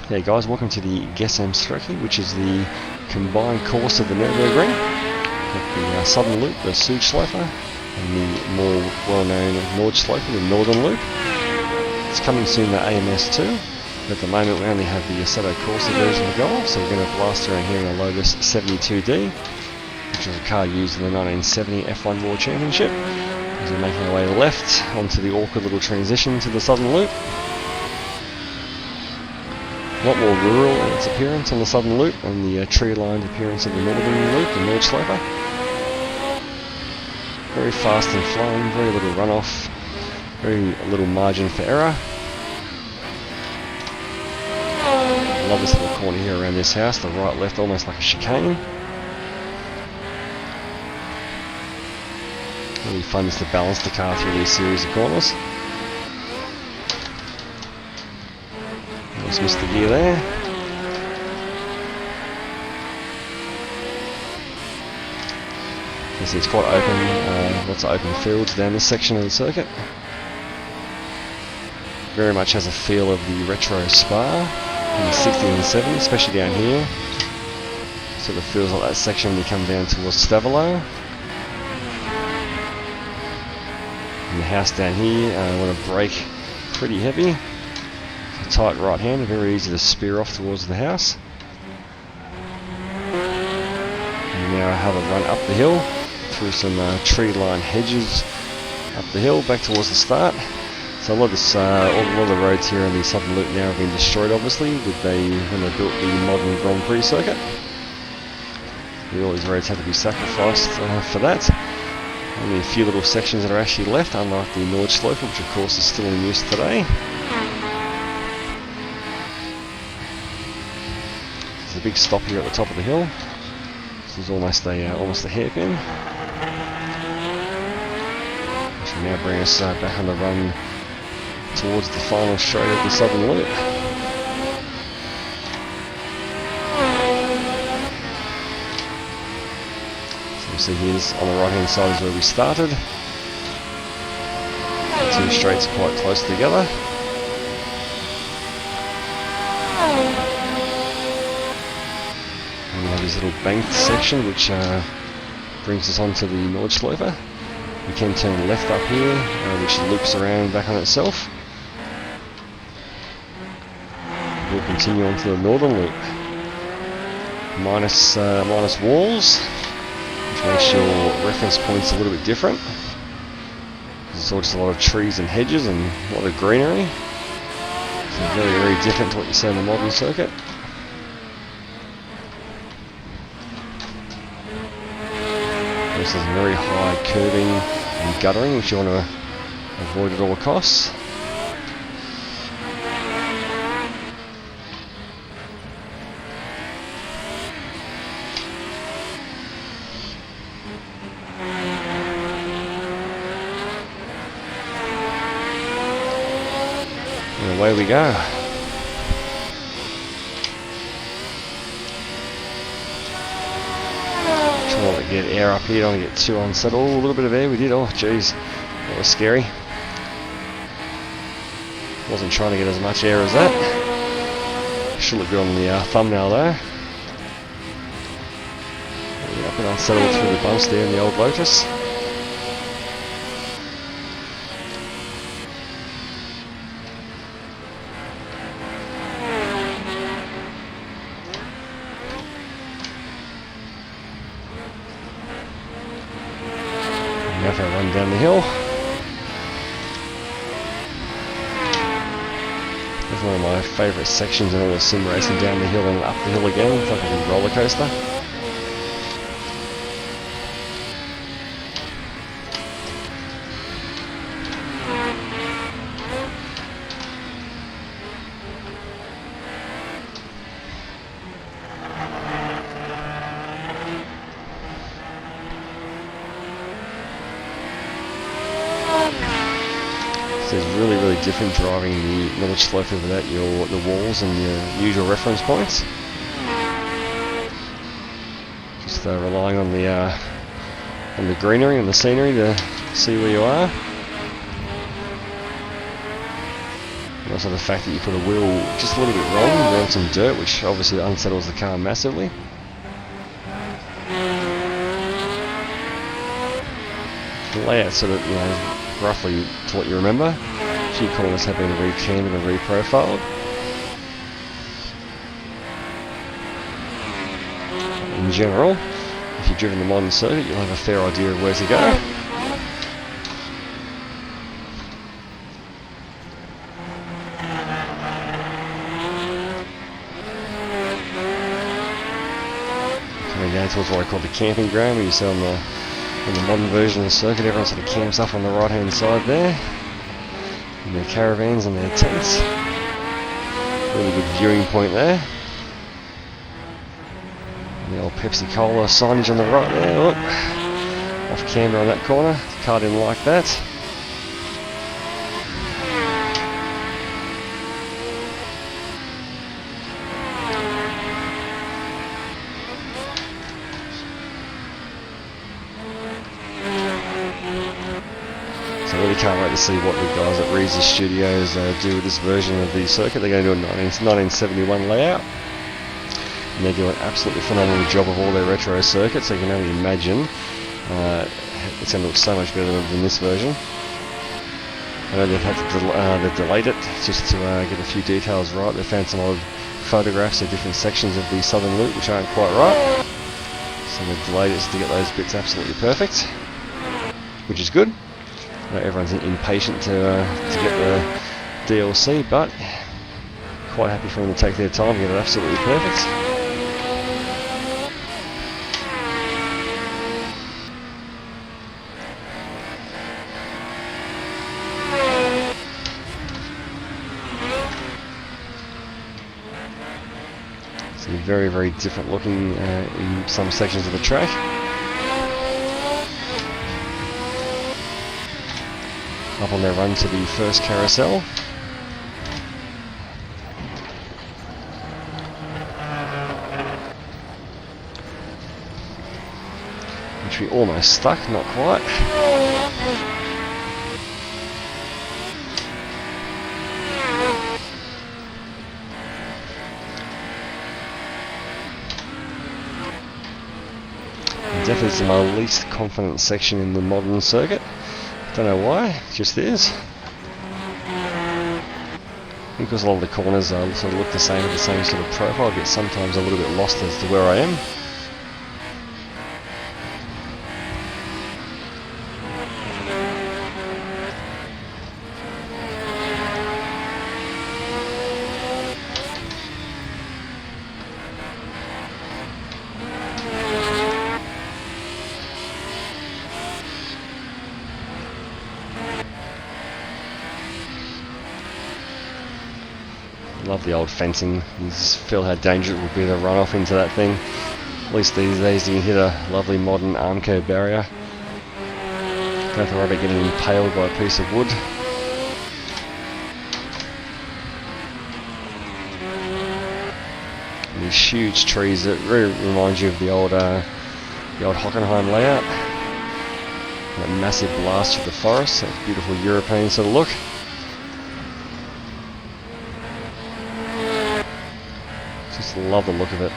Hey guys, welcome to the Gesamtstrecke, which is the combined course of the Nürburgring. Got the southern loop, the Südschleife, and the more well-known Nordschleife, the northern loop. It's coming soon, the AMS2. At the moment we only have the Assetto Corsa version to go off, so we're going to blast around here in a Lotus 72D, which was a car used in the 1970 F1 World Championship. As we're making our way left onto the awkward little transition to the southern loop. A lot more rural in its appearance on the southern loop and the tree-lined appearance of the northern loop, the Nordschleife. Very fast and flowing, very little runoff, very little margin for error. I love this little corner here around this house, the right-left almost like a chicane. Really fun just to balance the car through these series of corners. Just missed the gear there. You see it's quite open, lots of open fields down this section of the circuit. Very much has a feel of the retro Spa in the 60s and 70s, especially down here. Sort of feels like that section when you come down towards Stavolo. And the house down here, I want to brake pretty heavy. Tight right hand, very easy to spear off towards the house. And now I have a run up the hill through some tree-lined hedges up the hill back towards the start. So a lot of this, all of the roads here on the southern loop now have been destroyed, obviously, when they built the modern Grand Prix circuit. All these roads had to be sacrificed for that. Only a few little sections that are actually left, unlike the Nordschleife, which of course is still in use today. There's a big stop here at the top of the hill. This is almost a hairpin. Which will now bring us back on the run towards the final straight of the southern loop. So you see here's on the right hand side is where we started. The two straights are quite close together. And we have this little banked section which brings us onto the Nordschleife. We can turn left up here, which loops around back on itself. We'll continue on to the northern loop. Minus walls, which makes your reference points a little bit different. There's all just a lot of trees and hedges and a lot of greenery. So very, very different to what you see on the modern circuit. This is very high curving and guttering, which you want to avoid at all costs. And away we go. Trying to get air up here, don't get too unsettled. A little bit of air we did. Oh jeez, that was scary. Wasn't trying to get as much air as that. Should look good on the thumbnail though. Up and unsettled through the bumps there in the old Lotus. Now if I run down the hill. That's one of my favourite sections in all the sim racing, down the hill and up the hill again. It's like a big roller coaster. It's really, really different driving the Nordschleife without the walls and your usual reference points. Just relying on the greenery and the scenery to see where you are. also the fact that you put a wheel just a little bit wrong, you're on some dirt, which obviously unsettles the car massively. The layout sort of, you know, roughly to what you remember. A few corners have been re-cambered and re-profiled. In general, if you've driven the modern circuit, you'll have a fair idea of where to go. Coming down towards what I call the camping ground, where you see on the modern version of the circuit, everyone sort of camps up on the right hand side there, in their caravans and their tents. Really good viewing point there. And the old Pepsi Cola signage on the right there, look. Off camber on that corner, the car didn't like that. I really can't wait to see what the guys at Reiza Studios do with this version of the circuit. They're going to do a 1971 layout, and they do an absolutely phenomenal job of all their retro circuits, so you can only imagine it's going to look so much better than this version. I know they've had to they've delayed it just to get a few details right. They found some old photographs of different sections of the southern loop which aren't quite right, so they've delayed it just to get those bits absolutely perfect, which is good. Everyone's impatient to get the DLC, but quite happy for them to take their time and get it absolutely perfect. It's very, very different looking in some sections of the track. Up on their run to the first carousel. Which we almost stuck, not quite. Definitely is my least confident section in the modern circuit. Don't know why, it just is. Because a lot of the corners sort of look the same, with the same sort of profile, I get sometimes a little bit lost as to where I am. Love the old fencing. You just feel how dangerous it would be to run off into that thing. At least these days you can hit a lovely modern Armco barrier. Don't have to worry about getting impaled by a piece of wood. And these huge trees that really remind you of the old Hockenheim layout. That massive blast through the forest, that beautiful European sort of look. Just love the look of it.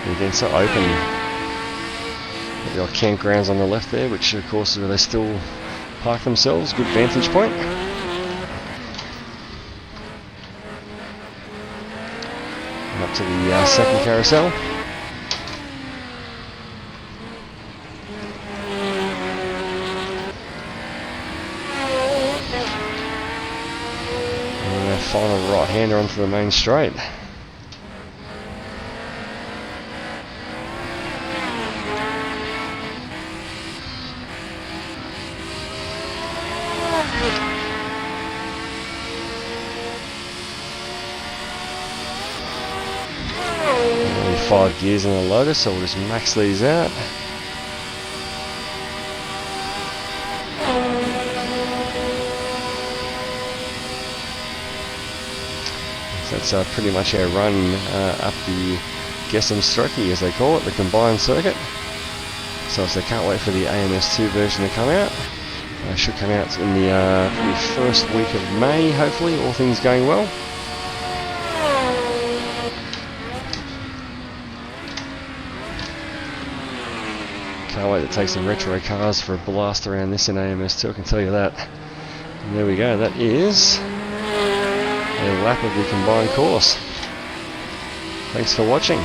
And again, so open. The old campgrounds on the left there, which of course is where they still park themselves. Good vantage point. And up to the second carousel. And a final right-hander onto the main straight. Only 5 gears in the Lotus, so we'll just max these out. that's pretty much our run up the Gesamtstrecke, as they call it, the combined circuit. So I can't wait for the AMS2 version to come out. It should come out in the first week of May, hopefully, all things going well. Can't wait to take some retro cars for a blast around this in AMS2, I can tell you that. And there we go, that is a lap of the combined course. Thanks for watching.